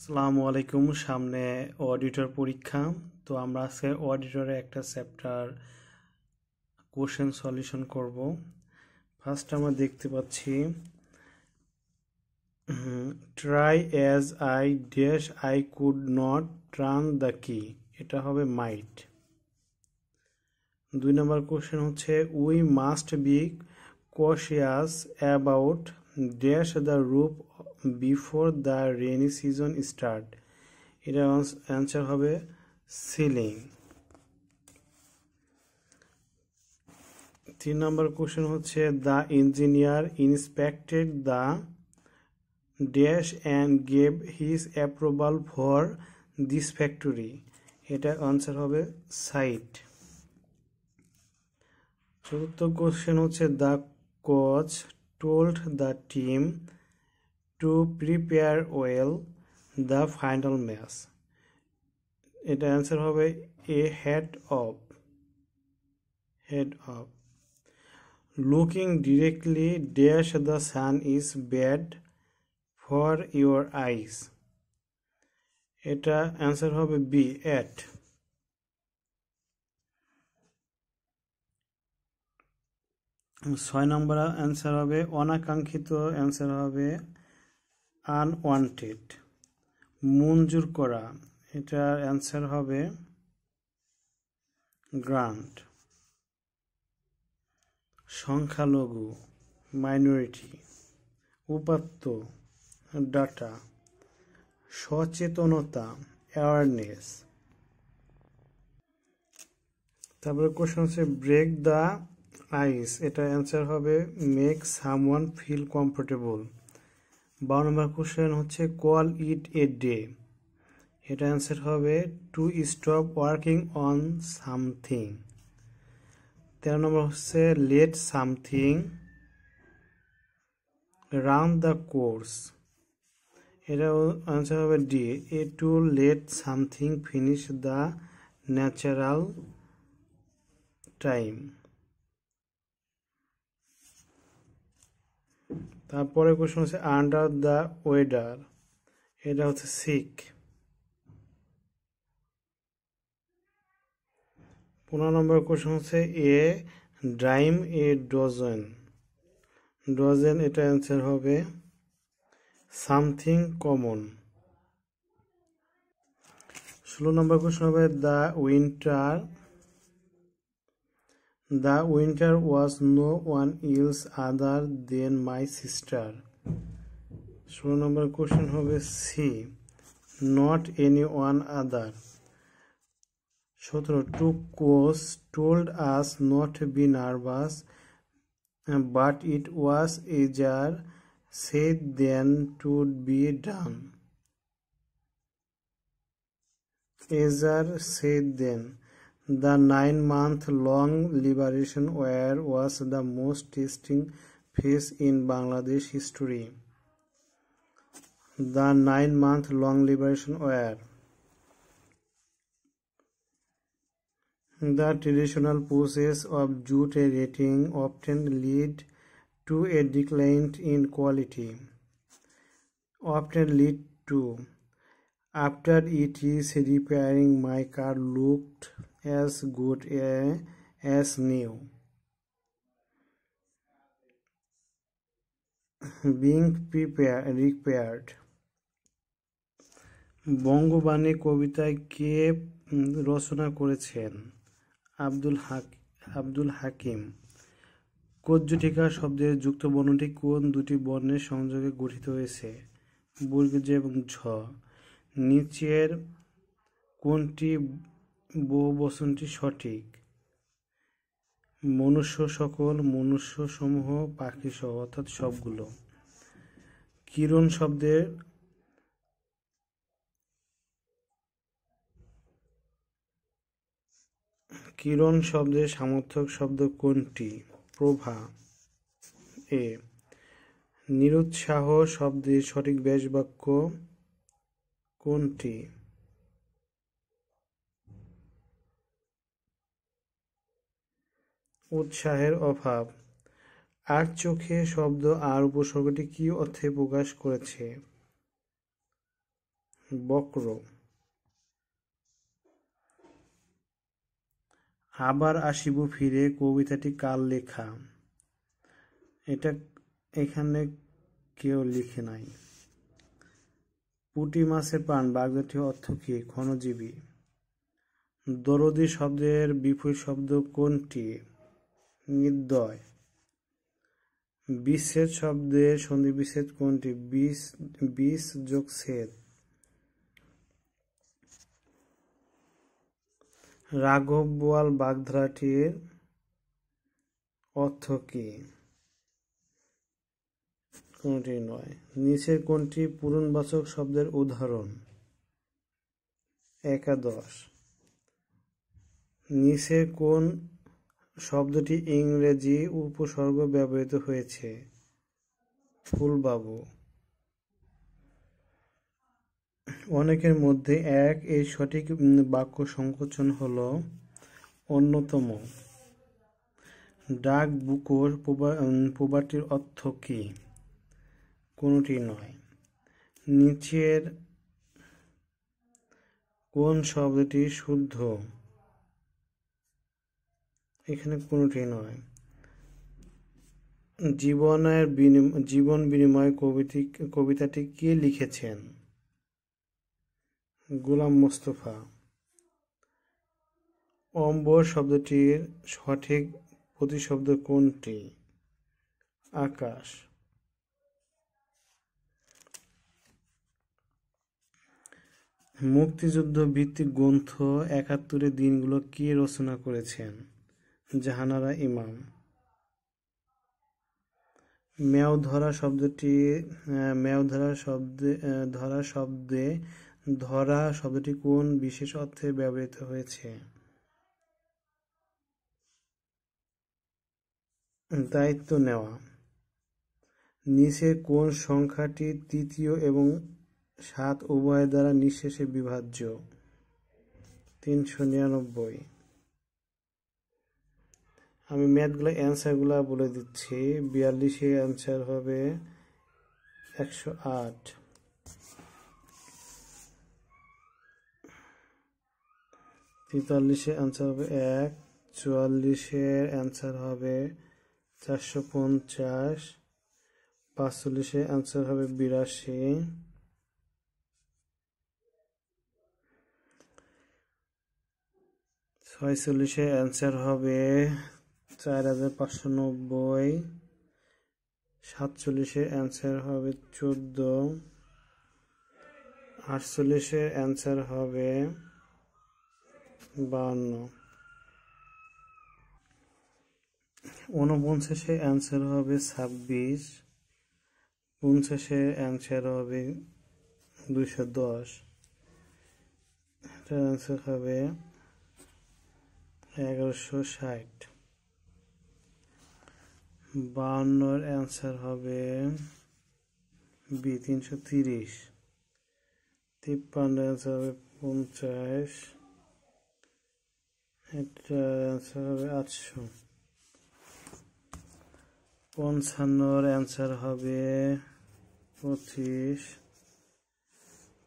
আসসালামু আলাইকুম। সামনে অডিটর পরীক্ষা। তো আমরা আজকে অডিটরে একটা চ্যাপ্টার কোশ্চেন সলিউশন করব। ফার্স্ট আমরা দেখতে পাচ্ছি try as I dash I could not turn the key, এটা হবে মাইট। 2 নম্বর কোশ্চেন হচ্ছে we must be cautious about dash the roof before the rainy season start, এটার অ্যান্সার হবে ceiling. 3 number question হচ্ছে the engineer inspected the dash and gave his approval for this factory, এটার answer হবে site. চতুর্থ question হচ্ছে the coach told the team to prepare well the final match, এটা answer হবে ahead of. Looking directly dash the sun is bad for your eyes, এটা answer হবে B এট। 6 নম্বর answer হবে অনাকাঙ্ক্ষিত, answer হবে unwanted. মঞ্জুর করা, এটার অ্যান্সার হবে গ্রান্ট। সংখ্যালঘু মাইনরিটি। উপাত্ত ডাটা। সচেতনতা অ্যাওয়ারনেস। তারপরে কোশ্চেন হচ্ছে ব্রেক দ্য আইস, এটা অ্যান্সার হবে make someone feel comfortable. 12 number question হচ্ছে কল ইট এ ডে, এটা অ্যান্সার হবে to stop working on something. 13 number হচ্ছে let something run the course, এটা আনসার হবে D a to let something finish the natural time. তারপরে question হচ্ছে under the weather, এটা হচ্ছে সিক। 15 নম্বর কোশ্চেন হচ্ছে a dime a dozen, dozen এটা answer হবে সামথিং কমন। 16 নম্বর কোশ্চেন হবে the winner was no one else other than my sister. 16 number question হবে C not any one other. 17 টু coach told us not be nervous but it was easier said than to be done. Easier said than. The 9-month-long Liberation War was the most testing phase in Bangladesh history. The 9-month-long Liberation War. The traditional process of jute rating often lead to a decline in quality. After it is repairing, my car looked as good as new. Being repaired. Bangabani কবিতায় কে রচনা করেছেন? আব্দুল হাকিম। কোজ্জটিকা শব্দের যুক্ত বর্ণটি কোন দুটি বর্ণের সংযোগে গঠিত হয়েছে? বর্গীয় এবং ঝ। নিচের কোনটি বহুবচনটি সঠিক? মনুষ্য সকল, মনুষ্য সমূহ, পাখি সহ, অর্থাৎ সবগুলো। কিরণ শব্দের সমার্থক শব্দ কোনটি? প্রভা। এ। নিরুৎসাহ শব্দের সঠিক ব্যাসবাক্য কোনটি? উৎসাহের অভাব। আর চোখে শব্দ আর উপসর্গটি কি অর্থে প্রকাশ করেছে? বক্র। আবার আসিব ফিরে কবিতাটি কার লেখা? এটা এখানে কেউ লিখে নাই। পুঁটি মাছের প্রাণ বাগধাটির অর্থ কি? ক্ষণজীবী। দরদী শব্দের বিপরীত শব্দ কোনটি? নির্দয়। বিচ্ছেদ শব্দের সন্ধি বিচ্ছেদ কোনটি? বিষ যোগ ছেদ। রাঘব বোয়াল বাগধারাটির অর্থ কি? কোনটি নয়। নিচের কোনটি পূরণবাচক শব্দের উদাহরণ? একাদশ। নিচের কোন শব্দটি ইংরেজি উপসর্গ ব্যবহৃত হয়েছে? ফুলবাবু। অনেকের মধ্যে এক এই সঠিক বাক্য সংকোচন হল অন্যতম। ডাক বুকর প্রবাদটির অর্থ কি? কোনটি নয়। নিচের কোন শব্দটি শুদ্ধ? এখানে কোনটি নয়। জীবন বিনিময় কবিতাটি কে লিখেছেন? গোলাম মোস্তফা। অম্বর শব্দটির সঠিক প্রতিশব্দ কোনটি? আকাশ। মুক্তিযুদ্ধ ভিত্তিক গ্রন্থ ৭১-এর দিনগুলো কে রচনা করেছেন? জাহানারা ইমাম। ম্যাও ধরা শব্দটি কোন বিশেষ অর্থে ব্যবহৃত হয়েছে? দায়িত্ব নেওয়া। নিচে কোন সংখ্যাটি তৃতীয় এবং ৭ উভয় দ্বারা নিঃশেষে বিভাজ্য? ৩৯৯। আমি ম্যাথগুলো অ্যান্সারগুলো বলে দিচ্ছি। ৪২-এ অ্যান্সার হবে ১০৮। ৪৩-এর অ্যান্সার হবে ১। ৪৪-এর অ্যান্সার হবে ৪৫০। ৪৫-এর অ্যান্সার হবে ৮২। ৪৬-এর অ্যান্সার হবে ৪৫৯০। ৪৭-এর অ্যান্সার হবে ১৪। ৪৮-এর অ্যান্সার হবে ৫২। ৪৯-এর অ্যান্সার হবে ২৬। ৫০-এর অ্যান্সার হবে ২১০। এটার অ্যান্সার হবে ১১৬০। ৫২-এর অ্যান্সার হবে ৩৩০। ৫৩-এর অ্যান্সার হবে ৫০। এটার অ্যান্সার হবে ৮০০। ৫৫-এর অ্যান্সার হবে ২৫।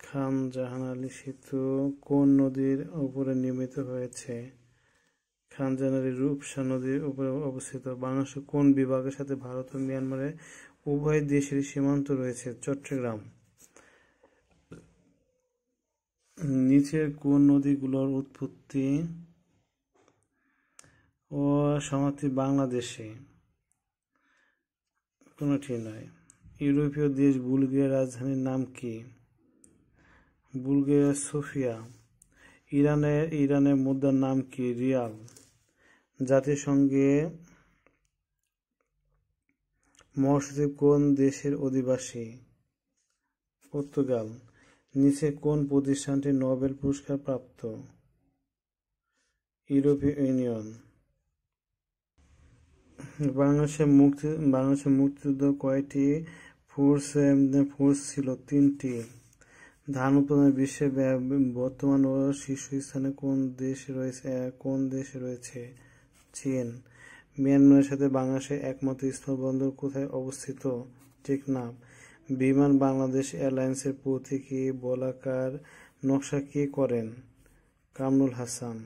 খান জাহান আলী সেতু কোন নদীর উপরে নির্মিত হয়েছে? খান জাহান আলী রূপসা নদীর উপরে অবস্থিত। বাংলাদেশের কোন বিভাগের সাথে ভারত ও মিয়ানমারের উভয় দেশেরই সীমান্ত রয়েছে? চট্টগ্রাম। নিচের কোন নদীগুলোর উৎপত্তি ও সমাপ্তি বাংলাদেশে? কোনটি নয়। ইউরোপীয় দেশ বুলগেরিয়ার রাজধানীর নাম কি? Bulgaria Sofia. ইরানের মুদ্রার নাম কি? রিয়াল। জাতিসংঘে মহাসচিব কোন দেশের অধিবাসী? পর্তুগাল। নিচে কোন প্রতিষ্ঠানটি নোবেল পুরস্কার প্রাপ্ত? ইউরোপীয় ইউনিয়ন। বাংলাদেশের মুক্তিযুদ্ধ কয়টি ফোর্স ছিল? ৩টি। ধান উৎপাদনে বিশ্বে বর্তমান ও শীর্ষস্থানে কোন দেশে রয়েছে? চীন। মিয়ানমারের সাথে বাংলাদেশের একমাত্র স্থলবন্দর কোথায় অবস্থিত? টেকনাফ। বিমান বাংলাদেশ এয়ারলাইন্সের প্রতীকী বলাকার নকশা কে করেন? কামরুল হাসান।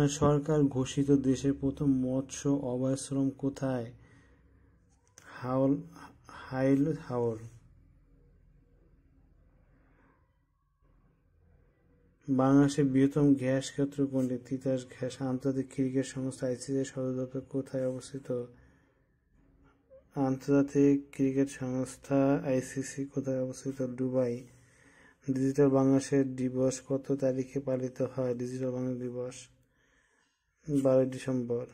সরকার ঘোষিত দেশের প্রথম মৎস্য অভয়াশ্রম কোথায়? হাইল হাওর। বাংলাদেশের বৃহত্তম গ্যাস ক্ষেত্র কোনটি? তিতাস গ্যাস। আন্তর্জাতিক ক্রিকেট সংস্থা আইসিসির সদর দপ্তর কোথায় অবস্থিত? আন্তর্জাতিক ক্রিকেট সংস্থা আইসিসি কোথায় অবস্থিত? দুবাই। ডিজিটাল বাংলাদেশের দিবস কত তারিখে পালিত হয়? ডিজিটাল বাংলাদেশ দিবস 12 ডিসেম্বর।